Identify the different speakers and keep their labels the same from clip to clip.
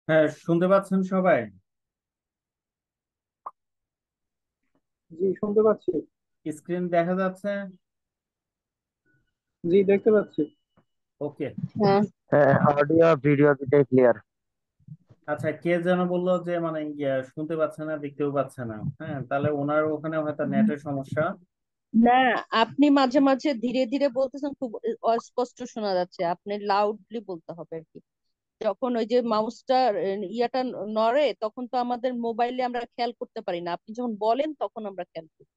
Speaker 1: হ্যাঁ, শুনতে পাচ্ছেন সবাই?
Speaker 2: জি, শুনতে পাচ্ছি।
Speaker 1: স্ক্রিন দেখা যাচ্ছে?
Speaker 2: জি, দেখতে পাচ্ছি।
Speaker 1: ওকে।
Speaker 3: হ্যাঁ, হ্যাঁ, অডিও ভিডিও দুটাই ক্লিয়ার।
Speaker 1: আচ্ছা, কে যেন বললো যে মানে শুনতে পাচ্ছে না, দেখতেও পাচ্ছে না। হ্যাঁ, তাহলে ওনার ওখানে হয়তো নেটের সমস্যা।
Speaker 3: না, আপনি মাঝে মাঝে ধীরে ধীরে বলতেছেন, খুব অস্পষ্ট শোনা যাচ্ছে। আপনি লাউডলি বলতে হবে আর কি। যখন ওই যে মাউসটা ইয়াটা নড়ে, তখন তো আমাদের মোবাইলে আমরা খেয়াল করতে পারি না। আপনি যখন বলেন তখন আমরা খেয়াল করি।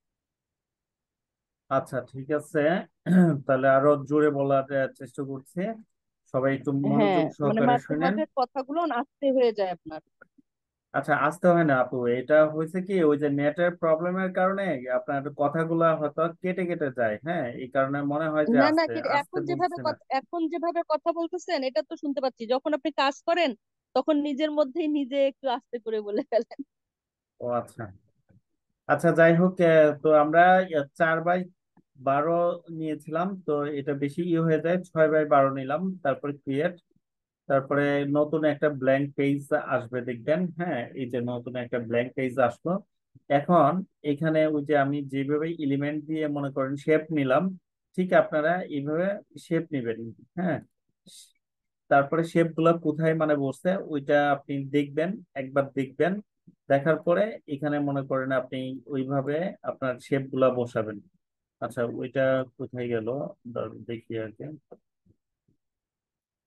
Speaker 1: আচ্ছা, ঠিক আছে। তাহলে আরো জোরে বলার চেষ্টা করছি। সবাই একটু
Speaker 3: হ্যাঁ,
Speaker 1: মনোযোগ
Speaker 3: মানে
Speaker 1: সহকারে
Speaker 3: মাঝে
Speaker 1: শুনেন।
Speaker 3: মাঝে কথাগুলো আস্তে হয়ে যায় আপনার।
Speaker 1: আচ্ছা, আসতে হয় না আপু, এটা হয়েছে কি ওই যে নেটের প্রবলেমের কারণে আপনার কথাগুলা হয়তো কেটে কেটে যায়। হ্যাঁ, এই কারণে মনে হয় যে
Speaker 3: না না,
Speaker 1: আস্তে আস্তে বলছি না।
Speaker 3: এখন যেভাবে কথা বলতেছেন এটা তো শুনতে পাচ্ছি। যখন আপনি কাজ করেন তখন নিজের মধ্যেই নিজে একটু আস্তে করে বলে ফেলেন।
Speaker 1: ও আচ্ছা। আচ্ছা, যাই হোক, তো আমরা 4/12 নিয়েছিলাম, তো এটা বেশি হয়ে যায়, 6/12 নিলাম, তারপরে ক্রিয়েট। তারপরে নতুন একটা ব্ল্যাঙ্ক পেজ আসবে, দেখবেন। হ্যাঁ, এই যে নতুন একটা ব্ল্যাঙ্ক পেজ আসলো। এখন এখানে ওই যে আমি যেভাবে এলিমেন্ট দিয়ে মনে করেন শেপ নিলাম, ঠিক আপনারা এইভাবে শেপ নেবেন। হ্যাঁ, তারপরে শেপ গুলা কোথায় মানে বসছে ওইটা আপনি দেখবেন, একবার দেখবেন। দেখার পরে এখানে মনে করেন আপনি ওইভাবে আপনার শেপ গুলা বসাবেন। আচ্ছা, ওইটা কোথায় গেল? দেখি আর কি।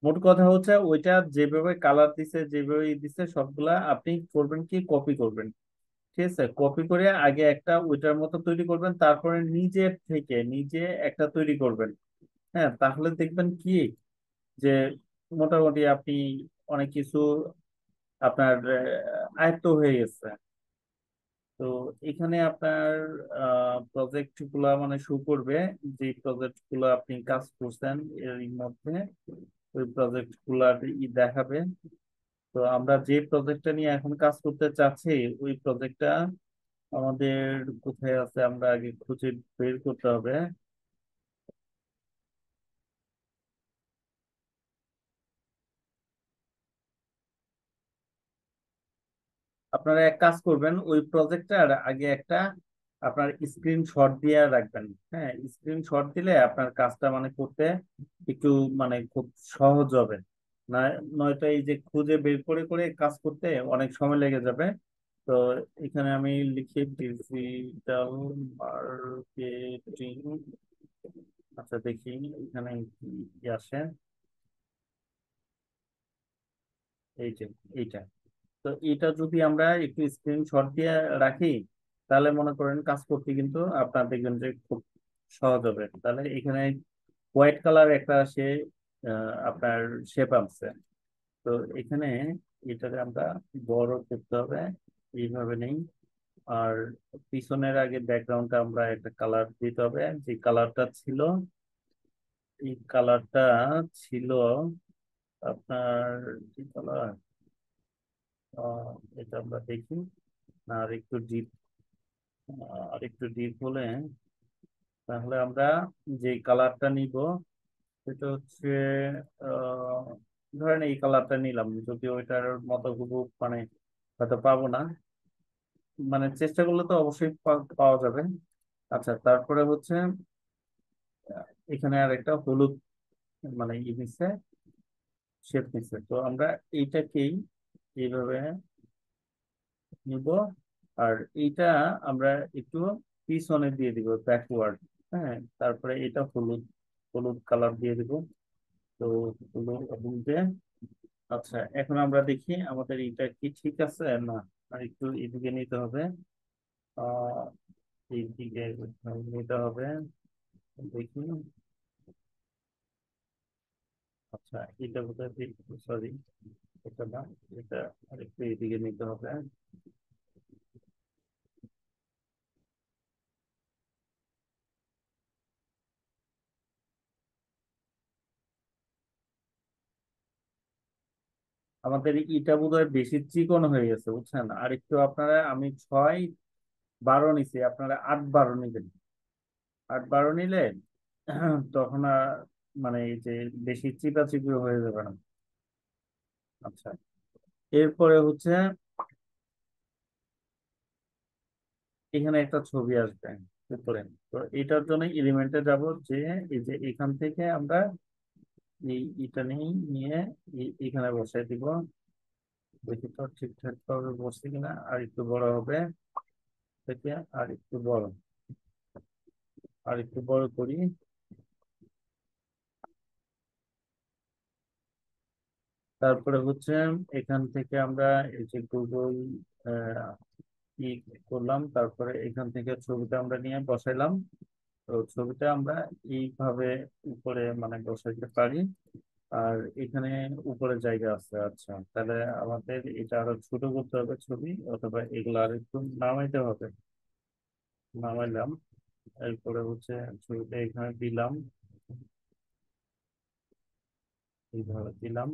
Speaker 1: মোট কথা হচ্ছে ওইটা যেভাবে কালার দিছে, যেভাবে দিছে, সবগুলা আপনি করবেন কি, কপি করবেন। ঠিক আছে, কপি করে আগে একটা ওইটার মতো তৈরি করবেন, তারপরে নিজের থেকে নিজে একটা তৈরি করবেন। হ্যাঁ, তাহলে দেখবেন কি যে মোটামুটি আপনি অনেক কিছু আপনার আয়ত্ত হয়ে গেছে। তো এখানে আপনার প্রজেক্ট গুলা মানে শো করবে, যে প্রজেক্ট গুলো আপনি কাজ করছেন এর মধ্যে ওই প্রজেক্ট গুলার দেখাবে। তো আমরা যে প্রজেক্টটা নিয়ে এখন কাজ করতে চাচ্ছি, ওই প্রজেক্টটা আমাদের কোথায় আছে আমরা আগে খুঁজে বের করতে হবে। আপনারা এক কাজ করবেন, ওই প্রজেক্টটার আগে একটা আপনার স্ক্রিনশট দিয়ে রাখবেন। হ্যাঁ, স্ক্রিনশট দিলে আপনার কাজটা মানে করতে একটু মানে খুব সহজ হবে। না, নয়তো এই যে খুঁজে বের করে করে কাজ করতে অনেক সময় লেগে যাবে। তো এখানে আমি লিখি ডিজিটাল মার্কেটিং। আচ্ছা, দেখি এখানে কি আসে। এই যে এইটা। তো এটা যদি আমরা একটু স্ক্রিনশট দিয়ে রাখি, তাহলে মনে করেন কাজ করতে কিন্তু আপনার দেখবেন যে খুব সহজ হবে। তাহলে এখানে হোয়াইট কালার একটা সে আপনার শেপ আছে। তো এখানে এটাকে আমরা বড় করতে হবে, এইভাবে নেই। আর পিছনের আগে ব্যাকগ্রাউন্ডটা আমরা একটা কালার দিতে হবে, যে কালারটা ছিল, এই কালারটা ছিল আপনার কি কালার? এটা আমরা দেখি। আর একটু ডিপ, আর একটু ডিপ হলে তাহলে আমরা যে কালারটা নিব সেটা হচ্ছে আহ, ধরেন এই কালারটা নিলাম, যদিও এটার মতো হুবহু মানে হয়তো পাবো না, মানে চেষ্টা করলে তো অবশ্যই পাওয়া যাবে। আচ্ছা, তারপরে হচ্ছে এখানে আর একটা হলুদ মানে নিচ্ছে, শেপ নিচ্ছে। তো আমরা এইটাকেই এইভাবে নিব। আর এইটা আমরা একটু পিছনে দিয়ে দিব, ব্যাকওয়ার্ড। হ্যাঁ, তারপরে এটা হলুদ, হলুদ কালার দিয়ে দিব। তো হলুদে। আচ্ছা, এখন আমরা দেখি আমাদের এটা কি ঠিক আছে না। আর একটু এদিকে নিতে হবে, আহ এইদিকে নিতে হবে, দেখি। আচ্ছা, এটা বোধহয়, সরি, এটা না, এটা আরেকটু এদিকে নিতে হবে। আমাদের ইটা বোধহয় বেশি চিকন হয়ে গেছে, বুঝছেন? আর একটু আপনারা, আমি 6/12 নিছি, আপনারা 8/12 নিবেন। 8/12 নিলে তখন আর মানে এই যে বেশি চিপা চিপি হয়ে যাবে না। আচ্ছা, এরপরে হচ্ছে এখানে একটা ছবি আসবে উপরে। তো এটার জন্য এলিমেন্টে যাব, যে এই যে এখান থেকে আমরা এটা নিয়ে এখানে বসাই দিব। দেখি তো ঠিকঠাক ভাবে বসছে কিনা, আর একটু বড় হবে থেকে, আর একটু বড় করি। তারপরে হচ্ছে এখান থেকে আমরা এই যে গুগল ই করলাম, তারপরে এখান থেকে ছবিটা আমরা নিয়ে বসাইলাম। তো ছবিটা আমরা এইভাবে উপরে মানে বসাইতে পারি। আর এখানে উপরে জায়গা আছে, আচ্ছা তাহলে আমাদের এটা আরো ছোট করতে হবে ছবি, অথবা এগুলো আর একটু নামাইতে হবে। নামাইলাম, এরপরে হচ্ছে ছবিটা এখানে দিলাম, এইভাবে দিলাম।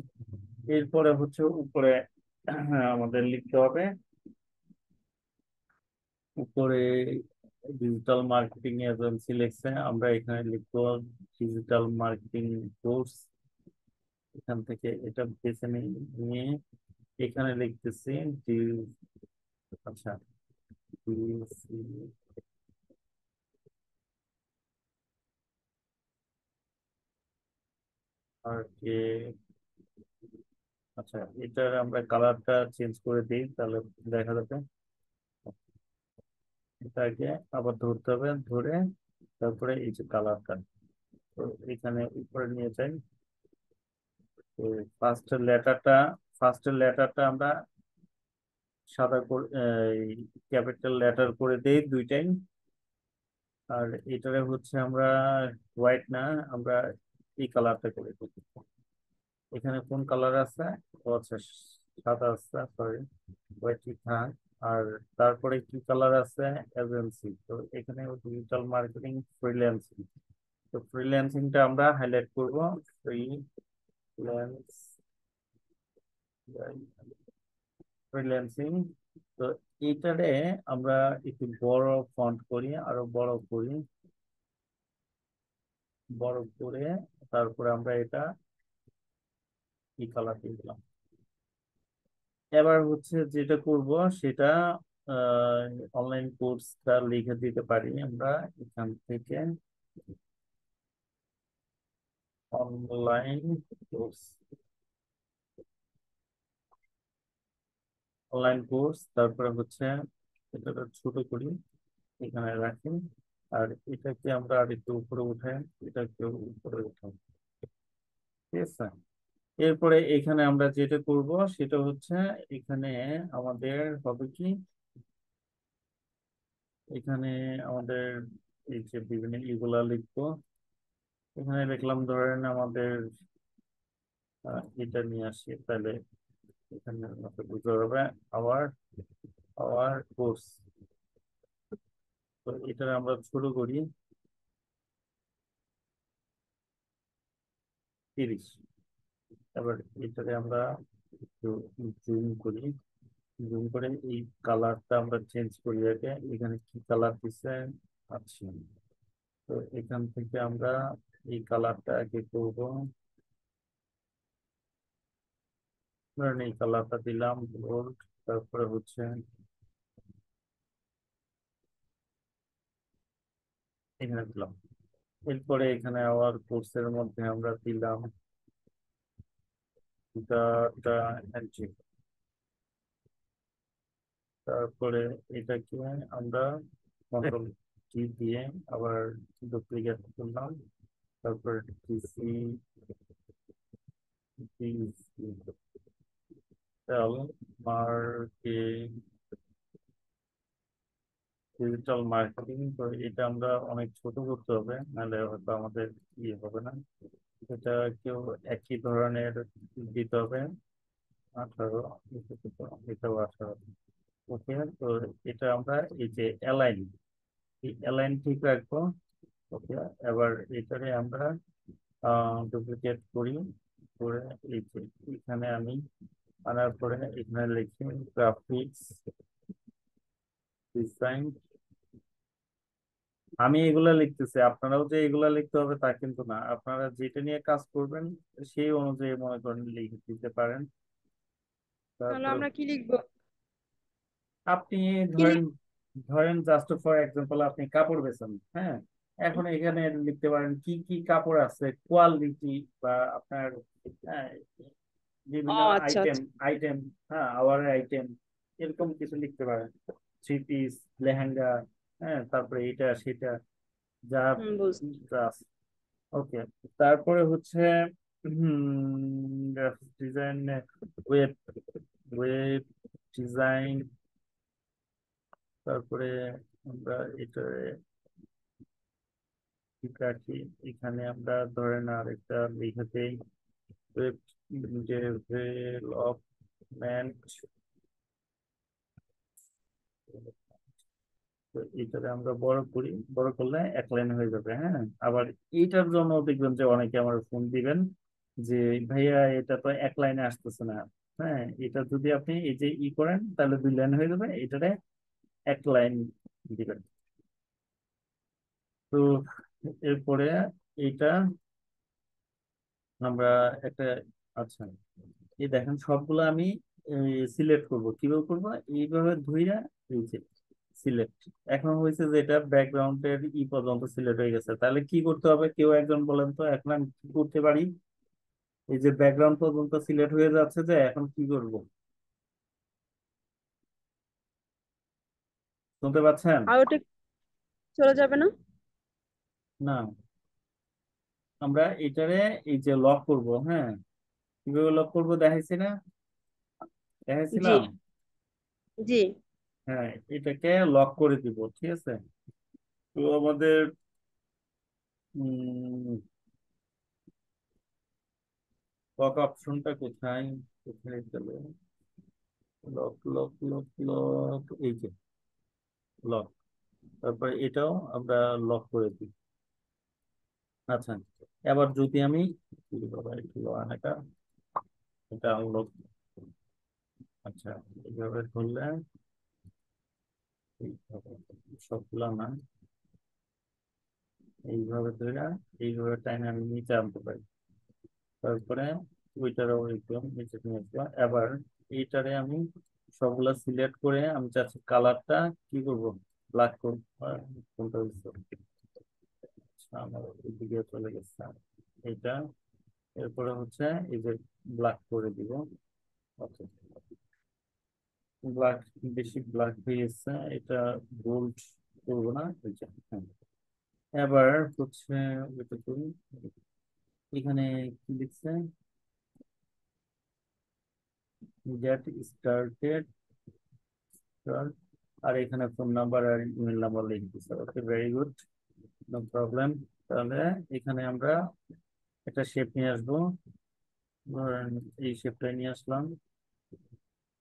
Speaker 1: এরপরে হচ্ছে উপরে আমাদের লিখতে হবে, উপরে ডিজিটাল মার্কেটিং এজেন্সি লিখছে, আমরা এখানে লিখবো ডিজিটাল মার্কেটিং কোর্স। এখান থেকে এটা বেছে নিয়ে এখানে লিখতেছি ডি- আচ্ছা DCRK। আচ্ছা, এটার আমরা কালারটা চেঞ্জ করে দিই, তাহলে দেখা যাবে। এটাকে আবার ধরতে হবে, ধরে তারপরে এই যে কালারটা, তো এখানে উপরে নিয়ে যাই। তো ফার্স্টের লেটারটা আমরা সাদা করে ক্যাপিটাল লেটার করে দেই দুইটাই। আর এটারে হচ্ছে আমরা হোয়াইট না, আমরা এই কালারটা করে দিই। এখানে কোন কালার আছে? ও আচ্ছা, সাদা আছে, সরি, হোয়াইট থাক। আর তারপরে কি কালার আছে? এজেন্সি। তো এখানে ডিজিটাল মার্কেটিং ফ্রিল্যান্সিং। তো ফ্রিল্যান্সিংটা আমরা হাইলাইট করব। Freelance freelancing. তো এইটারে আমরা একটু বড় ফন্ট করি, আরো বড় করে তারপরে আমরা এটা কি কালার দিয়ে দিলাম। এবার হচ্ছে যেটা করব সেটা অনলাইন কোর্সটা লিখে দিতে পারি আমরা এখান থেকে। অনলাইন কোর্স, তারপরে হচ্ছে এটা ছোট করি, এখানে রাখি। আর এটাকে আমরা আর একটু উপরে উঠাই, এটাকে উপরে উঠাই, ঠিক আছে। এরপরে এখানে আমরা যেটা করব সেটা হচ্ছে এখানে আমাদের হবে কি, এখানে আমাদের এই যে বিভিন্ন ইগুলা লিখবো। এখানে লিখলাম ধরেন আমাদের এটা নিয়ে আসি, তাহলে এখানে আমাদের বুঝতে হবে আওয়ার আওয়ার কোর্স। তো এটা আমরা শুরু করি 30। এবার এটাকে আমরা একটু জুম করি, জুম করে এই কালারটা আমরা চেঞ্জ করি আগে। এখানে কি কালার দিচ্ছে? আচ্ছা, তো এখান থেকে আমরা এই কালারটা আগে করবো। ধরেন এই কালারটা দিলাম গোল্ড, তারপরে হচ্ছে এখানে দিলাম। এরপরে এখানে আবার কোর্সের মধ্যে আমরা দিলাম ডাটা এন্ট্রি। তারপরে এটাকে আমরা কন্ট্রোল টি দিয়ে আবার ডুপ্লিকেট করলাম। তারপরে ডিজিটাল ডিজিটাল মার্কেটিং। তো এটা আমরা অনেক ছোট করতে হবে, নাহলে হয়তো আমাদের ইয়ে হবে না। এটা কেউ একই ধরনের দিতে হবে। 18, এটাও 18। ওকে, তো এটা আমরা এই যে অ্যালাইন, এই অ্যালাইন ঠিক রাখবো। ওকে, এবার এটারে আমরা ডুপ্লিকেট করি, করে এই যে এখানে আমি আনার পরে এখানে লিখি গ্রাফিক্স ডিজাইন। আমি এগুলা লিখতেছি, আপনারাও যে এগুলা লিখতে হবে তা কিন্তু না, আপনারা যেটা নিয়ে কাজ করবেন সেই অনুযায়ী মনে করেন লিখে দিতে পারেন।
Speaker 4: তাহলে
Speaker 1: তারপরে
Speaker 4: আমরা কি লিখবো?
Speaker 1: আপনি
Speaker 4: কি
Speaker 1: ধরেন,
Speaker 4: লিখ
Speaker 1: জাস্ট ফর এক্সাম্পল আপনি কাপড় বেছেন, হ্যাঁ, এখন এখানে লিখতে পারেন কি কি কাপড় আছে, কোয়ালিটি, বা আপনার, হ্যাঁ,
Speaker 4: ও
Speaker 1: বিভিন্ন
Speaker 4: আচ্ছা
Speaker 1: আইটেম,
Speaker 4: আচ্ছা।
Speaker 1: আইটেম, হ্যাঁ, আওয়ার আইটেম, এরকম কিছু লিখতে পারেন। থ্রি পিস, লেহেঙ্গা, হ্যাঁ, তারপরে এটা সেটা, যা
Speaker 4: বুঝছি।
Speaker 1: যা ওকে। তারপরে হচ্ছে ডিজাইন, ওয়েব ওয়েব ডিজাইন, তারপরে আমরা এটা ঠিক রাখি। এখানে আমরা ধরেন আর একটা লিখে দেই, ওয়েব ডেভেলপমেন্ট। তো এইটারে আমরা বড় করি, বড় করলে এক লাইন হয়ে যাবে, হ্যাঁ। আবার এইটার জন্য দেখবেন যে অনেকে আমার ফোন দিবেন যে ভাইয়া এটা তো এক লাইনে আসতেছে না, হ্যাঁ, এটা যদি আপনি এই যে করেন তাহলে দুই লাইন হয়ে যাবে, এটারে এক লাইন দিবেন। তো এরপরে এইটা আমরা একটা, আচ্ছা, এই দেখেন সবগুলো আমি সিলেক্ট করব, কিভাবে করব, এইভাবে ধইরা, এই যে সিলেক্ট। এখন হয়েছে যে এটা ব্যাকগ্রাউন্ডের পর্যন্ত সিলেক্ট হয়ে গেছে, তাহলে কি করতে হবে কেউ একজন বলেন তো, এখন আমি কি করতে পারি? এই যে ব্যাকগ্রাউন্ড পর্যন্ত সিলেক্ট হয়ে যাচ্ছে, যে এখন কি করব, শুনতে পাচ্ছেন?
Speaker 4: আর ওটা চলে যাবে না?
Speaker 1: না, আমরা এটারে এই যে লক করব, হ্যাঁ, কিভাবে লক করব দেখাইছি না,
Speaker 4: জি
Speaker 1: দেখাইছিলাম।
Speaker 4: জি।
Speaker 1: হ্যাঁ, এটাকে লক করে দিব, ঠিক আছে। তো আমাদের লক অপশনটা কোথায়, কোথায় গেল? লক লক লক লক, এই যে লক। তারপর এটাও আমরা লক করে দিই। আচ্ছা, এবার যদি আমি বাবা একটু এটা, এটা আনলক, আচ্ছা, এইভাবে ধরলে এইভাবে, সবগুলা না, এইভাবে ধরে এইভাবে টাইনে আমি নিচে আনতে পারি। তারপরে ওইটারও একদম নিচে নিয়ে আসবো। এবার এইটারে আমি সবগুলা সিলেক্ট করে আমি চাচ্ছি কালারটা কি করব, ব্ল্যাক করব। কোনটা হচ্ছে? আচ্ছা, আমার এদিকে চলে গেছে এটা। এরপরে হচ্ছে এই যে ব্ল্যাক করে দিব। আচ্ছা, ব্ল্যাক, বেশি ব্ল্যাক হয়ে গেছে, এটা গোল্ড করবো না, এই যে, হ্যাঁ। এবার হচ্ছে এটা করি, এখানে কি লিখছে, গেট স্টার্টেড, আর এখানে ফোন নাম্বার আর ইমেল নাম্বার লিখে দিচ্ছে। ওকে, ভেরি গুড, নো প্রবলেম। তাহলে এখানে আমরা একটা শেপ নিয়ে আসবো, ধরেন এই শেপটা নিয়ে আসলাম।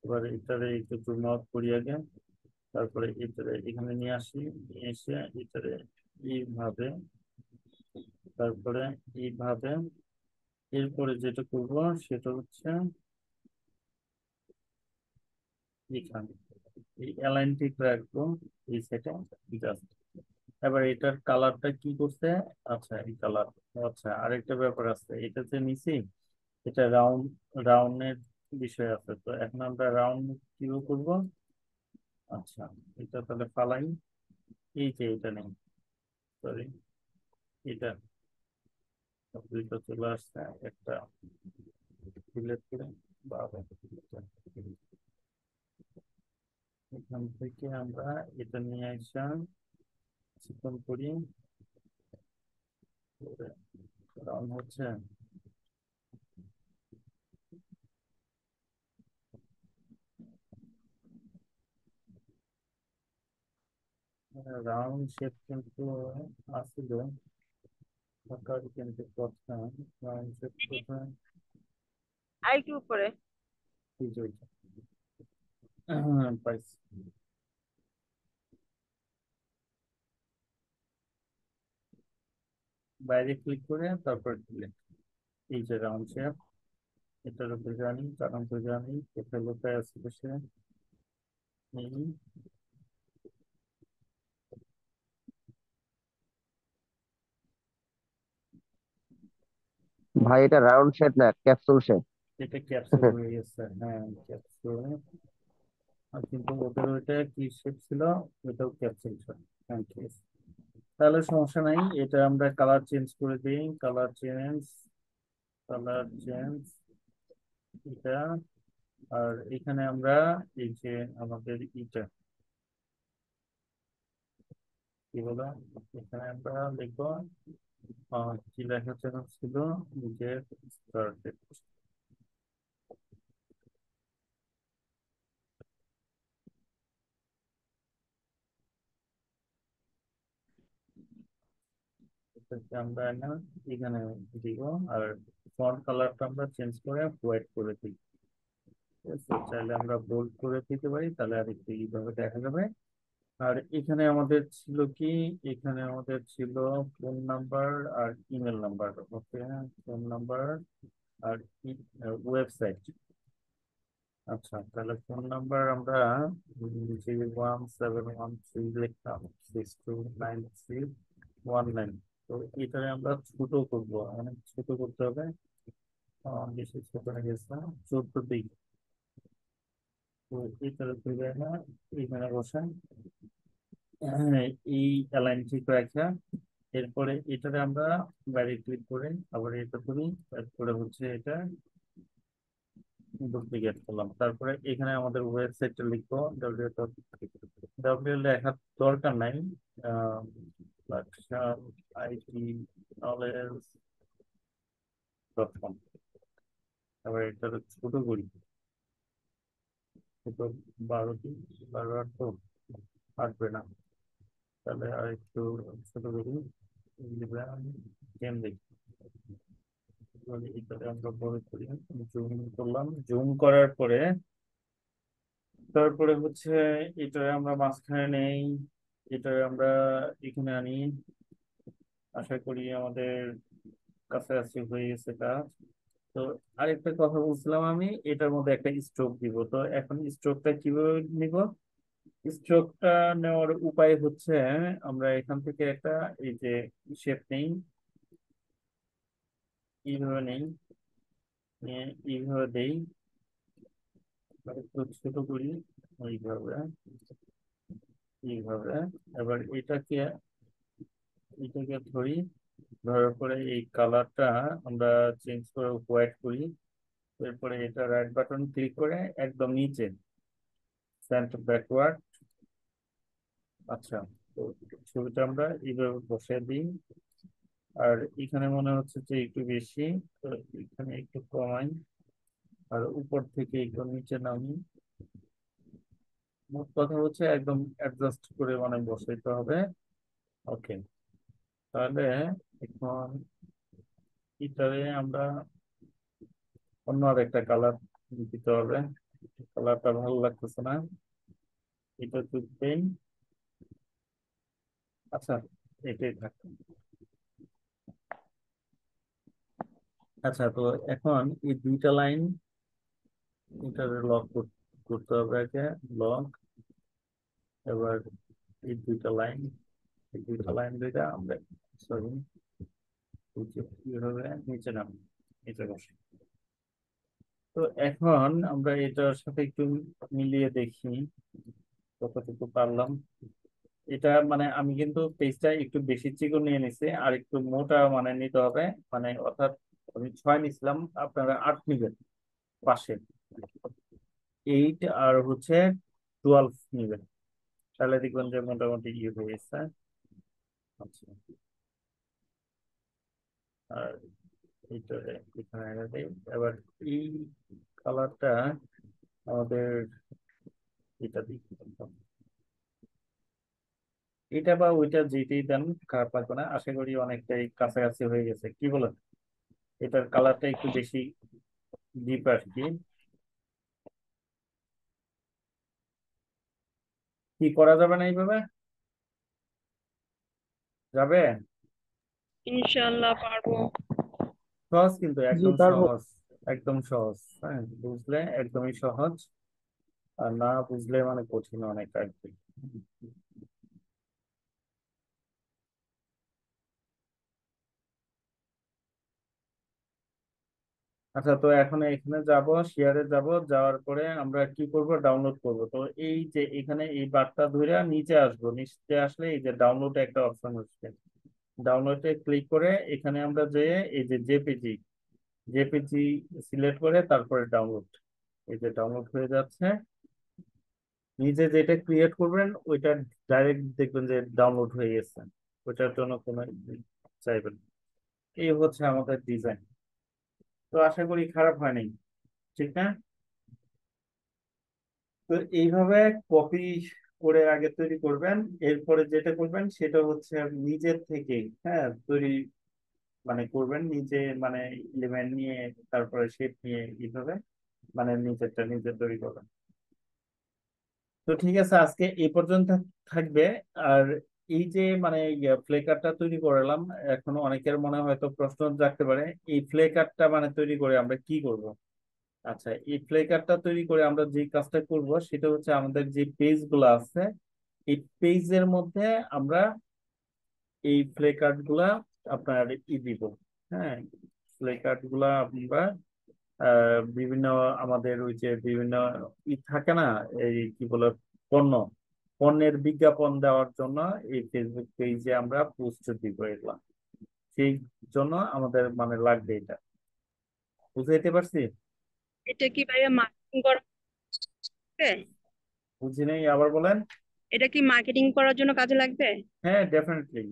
Speaker 1: এবার এটারে একটু জুম আউট করি আগে, তারপরে এটারে এখানে নিয়ে আসি, নিয়ে এসে এটারে এইভাবে, তারপরে এইভাবে। এরপরে যেটা করব সেটা হচ্ছে এখানে এই অ্যালাইন ঠিক রাখবো, এই সেটা জাস্ট। এবার এটার কালারটা কি করছে, আচ্ছা এই কালার, আচ্ছা আরেকটা ব্যাপার আছে, এটা যে নিছি, এটা রাউন্ড, রাউন্ডের বিষয় আছে, তো এখন আমরা রাউন্ড কিভাবে করব, আচ্ছা, এটা তাহলে ফালাই, এই যে এটা নেই, সরি, এটা দুইটা চলে আসছে, একটা সিলেক্ট করে, বাবা, এখান থেকে আমরা এটা নিয়ে আসা, চিকন করি, রাউন্ড হচ্ছে, রাউন্ড শেপ কিন্তু আসছিল, আকার কিন্তু কথা, রাউন্ড শেপ কোথায়,
Speaker 4: আর একটু উপরে।
Speaker 1: এই যে ওইটা। পাইছি। বাইরে ক্লিক করে তারপর ডিলিট, এই যে রাউন্ড শেপ, এটার উপরে জানি, কারণ তো জানি কোথায় লোকায় আছে বসে, এই
Speaker 5: ভাই এটা রাউন্ড শেপ না, ক্যাপসুল শেপ।
Speaker 1: এটা ক্যাপসুল হয়ে গেছে, হ্যাঁ ক্যাপসুল। আর কিন্তু ওদের ওইটা কি শেপ ছিল, ওইটাও ক্যাপসুল ছিল। হ্যাঁ ঠিক আছে, তাহলে সমস্যা নাই। এটা আমরা কালার চেঞ্জ করে দিই, কালার চেঞ্জ, কালার চেঞ্জ এটা। আর এখানে আমরা এই যে আমাদের ইটা কি বলে, এখানে আমরা লিখবো কি লেখা ছিল যে started। এটাকে আমরা না এখানে দিব। আর ফন্ট কালারটা আমরা চেঞ্জ করে হোয়াইট করে দিই। ঠিক আছে, চাইলে আমরা বোল্ড করে দিতে পারি, তাহলে আর একটু এইভাবে দেখা যাবে। আর এখানে আমাদের ছিল কি, এখানে আমাদের ছিল ফোন নাম্বার আর ইমেল নাম্বার। ওকে, ফোন নাম্বার আর ওয়েবসাইট। আচ্ছা, তাহলে ফোন নাম্বার আমরা 1713 লিখতাম, 629319। তো এটারে আমরা ছোট করবো, অনেক ছোট করতে হবে। বেশি ছোট হয়ে গেছে, 14 দিক। তো এটারে তুলে না এখানে বসান। হ্যাঁ, এই অ্যালাইন ঠিক রাখা। এরপরে এটারে আমরা বাইরে ক্লিক করে আবার এটা করি, তারপরে হচ্ছে এটা ডুপ্লিকেট করলাম। তারপরে এখানে আমাদের ওয়েবসাইটটা লিখবো, ডাব্লিউ লেখার দরকার নাই। IT knowledge .com। আবার এটা ছোট করি, ছোট 12 12 আর তো আসবে না, তাহলে আর একটু ছোট করি, গেম দেখি। এটাকে আমরা বড় করি, জুম করলাম, জুম করার পরে তারপরে হচ্ছে এটা আমরা মাঝখানে নেই, এটা আমরা এখানে আনি। আশা করি আমাদের কাছাকাছি হয়ে গেছে কাজ। তো আরেকটা কথা বলছিলাম আমি, এটার মধ্যে একটা স্ট্রোক দিব। তো এখন স্ট্রোকটা কিভাবে নিব? স্ট্রোকটা নেওয়ার উপায় হচ্ছে আমরা এখান থেকে একটা এই যে শেপ নেই, এইভাবে নেই, নিয়ে এইভাবে দেই, একটু ছোট করি ওইভাবে, এইভাবে। এবার এটাকে ধরি, ধরার পরে এই কালারটা আমরা চেঞ্জ করে হোয়াইট করি। এরপরে এটা রাইট বাটন ক্লিক করে একদম নিচে সেন্ট ব্যাকওয়ার্ড। আচ্ছা, তো ছবিটা আমরা এইভাবে বসিয়ে দিই। আর এখানে মনে হচ্ছে যে একটু বেশি, তো এখানে একটু কমাই। আর উপর থেকে একটু নিচে নামি। মোট কথা হচ্ছে একদম অ্যাডজাস্ট করে মানে বসাইতে হবে। ওকে, তাহলে এখন এটারে আমরা অন্য আর একটা কালার দিতে হবে। কালারটা ভালো লাগতেছে না, এটা তুলতেই। আচ্ছা, এটাই থাক। আচ্ছা, তো এখন এই দুইটা লাইন এটারে লক করতে হবে আগে, লক। এবার এই দুইটা লাইন, এই দুইটা লাইন দুইটা আমরা সরি কিভাবে নিচে নাম, নিচে বসে। তো এখন আমরা এটার সাথে একটু মিলিয়ে দেখি কতটুকু পারলাম। এটা মানে আমি কিন্তু পেজটা একটু বেশি চিকন নিয়ে নিছি, আর একটু মোটা মানে নিতে হবে। মানে অর্থাৎ আমি 6 নিছিলাম, আপনারা 8 নিবেন পাশে, 8 আর হচ্ছে 12 নিবেন, তাহলে দেখবেন যে মোটামুটি ইয়ে হয়ে গেছে। আচ্ছা, আর এইটা এখানে এনে দিই। এবার এই কালারটা আমাদের এটা দিই, এটা বা ওইটা যেটাই দেন খারাপ লাগবে না। আশা করি অনেকটাই কাছাকাছি হয়ে গেছে, কি বলেন? এটার কালারটা একটু বেশি ডিপ আর কি। কি করা যাবে না এইভাবে? যাবে?
Speaker 4: ইনশাল্লাহ পারবো।
Speaker 1: সহজ, কিন্তু
Speaker 2: জি
Speaker 1: একদম
Speaker 2: পারবো।
Speaker 1: সহজ, একদম সহজ। হ্যাঁ, বুঝলে একদমই সহজ, আর না বুঝলে মানে কঠিন অনেক আর কি। আচ্ছা, তো এখন এখানে যাব, শেয়ারে যাব, যাওয়ার পরে আমরা কি করব, ডাউনলোড করব। তো এই যে এখানে এই বারটা ধরে নিচে আসবো, নিচে আসলে এই যে ডাউনলোড একটা অপশন হচ্ছে, ডাউনলোডে ক্লিক করে এখানে আমরা যে এই যে জেপিজি জেপিজি সিলেক্ট করে তারপরে ডাউনলোড, এই যে ডাউনলোড হয়ে যাচ্ছে। নিজে যেটা ক্রিয়েট করবেন ওইটা ডাইরেক্ট দেখবেন যে ডাউনলোড হয়ে গেছে, ওইটার জন্য কোনো চাইবেন না। এই হচ্ছে আমাদের ডিজাইন। তো আশা করি খারাপ হয়নি, ঠিক না? তো এইভাবে কপি করে আগে তৈরি করবেন, এরপরে যেটা করবেন সেটা হচ্ছে নিজের থেকে, হ্যাঁ, তৈরি মানে করবেন নিজে, মানে এলিমেন্ট নিয়ে, তারপরে শেপ নিয়ে, এইভাবে মানে নিজেরটা নিজে তৈরি করবেন। তো ঠিক আছে, আজকে এই পর্যন্ত থাকবে। আর এই যে মানে ফ্লেকারটা তৈরি করলাম, এখন অনেকের মনে হয়তো প্রশ্ন জাগতে পারে, এই ফ্লেকারটা মানে তৈরি করে আমরা কি করব। আচ্ছা, এই ফ্লেকারটা তৈরি করে আমরা যে কাজটা করব সেটা হচ্ছে আমাদের যে পেজ গুলো আছে, এই পেজের মধ্যে আমরা এই প্লে কার্ড গুলা আপনার দিব। হ্যাঁ, প্লে কার্ড গুলা আমরা বিভিন্ন আমাদের ওই যে বিভিন্ন থাকে না, এই কি বলে, পণ্য, পণ্যের বিজ্ঞাপন দেওয়ার জন্য এই ফেসবুক পেজে আমরা পোস্ট দিব এগুলা। সেই জন্য আমাদের মানে লাগবে এটা, বুঝাইতে পারছি?
Speaker 4: এটা কি ভাইয়া মার্কেটিং করা লাগবে?
Speaker 1: বুঝি নাই, আবার বলেন।
Speaker 4: এটা কি মার্কেটিং করার জন্য কাজে লাগবে?
Speaker 1: হ্যাঁ, ডেফিনেটলি,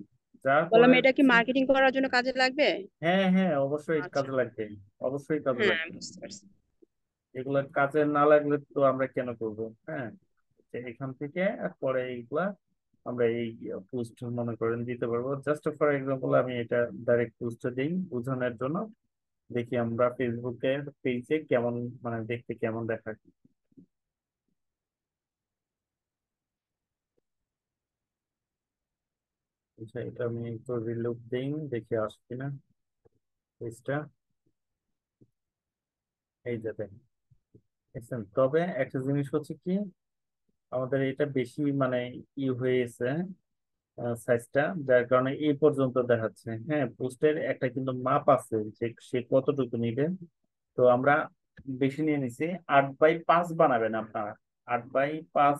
Speaker 1: যা
Speaker 4: বললাম এটা কি
Speaker 1: করেছি।
Speaker 4: মার্কেটিং করার জন্য কাজে লাগবে?
Speaker 1: হ্যাঁ হ্যাঁ, অবশ্যই
Speaker 4: আচ্ছা,
Speaker 1: কাজে লাগবে, অবশ্যই কাজে
Speaker 4: হ্যাঁ
Speaker 1: লাগবে।
Speaker 4: বুঝতে পারছি।
Speaker 1: এগুলা কাজে না লাগলে তো আমরা কেন করব? হ্যাঁ, যে এখান থেকে আর পরে এইগুলা আমরা এই পোস্ট মনে করেন দিতে পারবো। জাস্ট ফর এক্সাম্পল আমি এটা ডাইরেক্ট পোস্ট দিই বোঝানোর জন্য, দেখি আমরা ফেসবুকের পেজে কেমন, মানে দেখতে কেমন দেখায়। আচ্ছা, এটা আমি একটু রিলুক দিই, দেখি আসছে কিনা পেজটা। এই যে দেখেন, দেখছেন? তবে একটা জিনিস হচ্ছে কি, আমাদের এটা বেশি মানে হয়েছে সাইজটা, যার কারণে এই পর্যন্ত দেখাচ্ছে। হ্যাঁ, পোস্টের একটা কিন্তু মাপ আছে যে সে কতটুকু নিবে। তো আমরা বেশি নিয়ে নিছি, 8x5 বানাবেন আপনারা। 8x5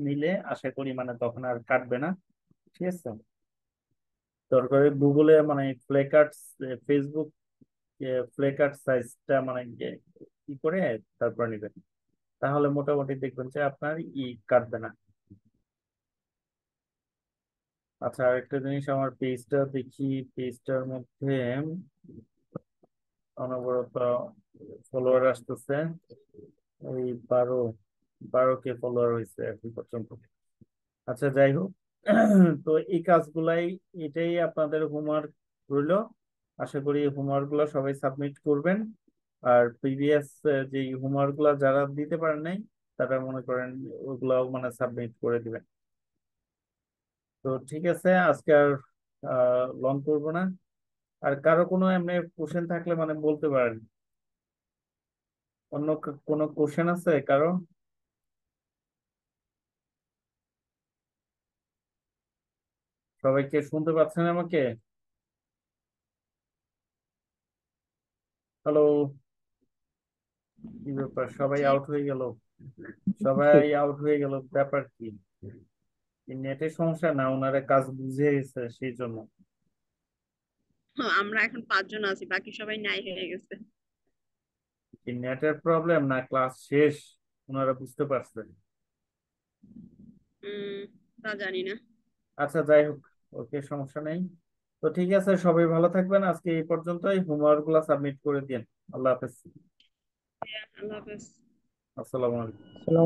Speaker 1: নিলে আশা করি মানে তখন আর কাটবে না, ঠিক আছে? দরকারে গুগলে মানে ফ্লেকার্ট, ফেসবুক ফ্লেকার্ট সাইজটা মানে কি করে তারপর নিবেন, তাহলে মোটামুটি দেখবেন যে আপনার কাটবে না। আচ্ছা, আরেকটা জিনিস, আমার পেজটা দেখি, পেজটার মধ্যে অনবরত ফলোয়ার আসতেছে, ওই 12 কে ফলোয়ার হয়েছে এখন পর্যন্ত। আচ্ছা, যাই হোক, তো এই কাজগুলাই, এটাই আপনাদের হোমওয়ার্ক রইলো। আশা করি হোমওয়ার্ক গুলো সবাই সাবমিট করবেন। আর প্রিভিয়াস যে হোমওয়ার্ক গুলো যারা দিতে পারেন নাই, তারা মনে করেন ওগুলাও মানে সাবমিট করে দিবেন। তো ঠিক আছে, আজকে আর লং করবো না। আর কারো কোনো এমনি কোশ্চেন থাকলে মানে বলতে পারেন। অন্য কোনো কোশ্চেন আছে কারো? সবাইকে শুনতে পাচ্ছেন আমাকে? হ্যালো, কি ব্যাপার, সবাই
Speaker 4: জি,
Speaker 1: আউট হয়ে গেল, সবাই আউট হয়ে গেল, ব্যাপার কি? নেটের সমস্যা না, ওনারা কাজ বুঝে গেছে সেই জন্য?
Speaker 4: আমরা এখন 5 জন আছি, বাকি সবাই নাই হয়ে গেছে।
Speaker 1: কি নেটের প্রবলেম না ক্লাস শেষ, ওনারা বুঝতে পারছেন?
Speaker 4: উম তা জানি না।
Speaker 1: আচ্ছা, যাই হোক, ওকে, সমস্যা নেই। তো ঠিক আছে, সবাই ভালো থাকবেন, আজকে এই পর্যন্তই, হোমওয়ার্ক গুলা সাবমিট করে দিন। আল্লাহ হাফেজ।
Speaker 4: আল্লাহ হাফেজ।
Speaker 1: আসসালামু আলাইকুম।
Speaker 2: আসসালামু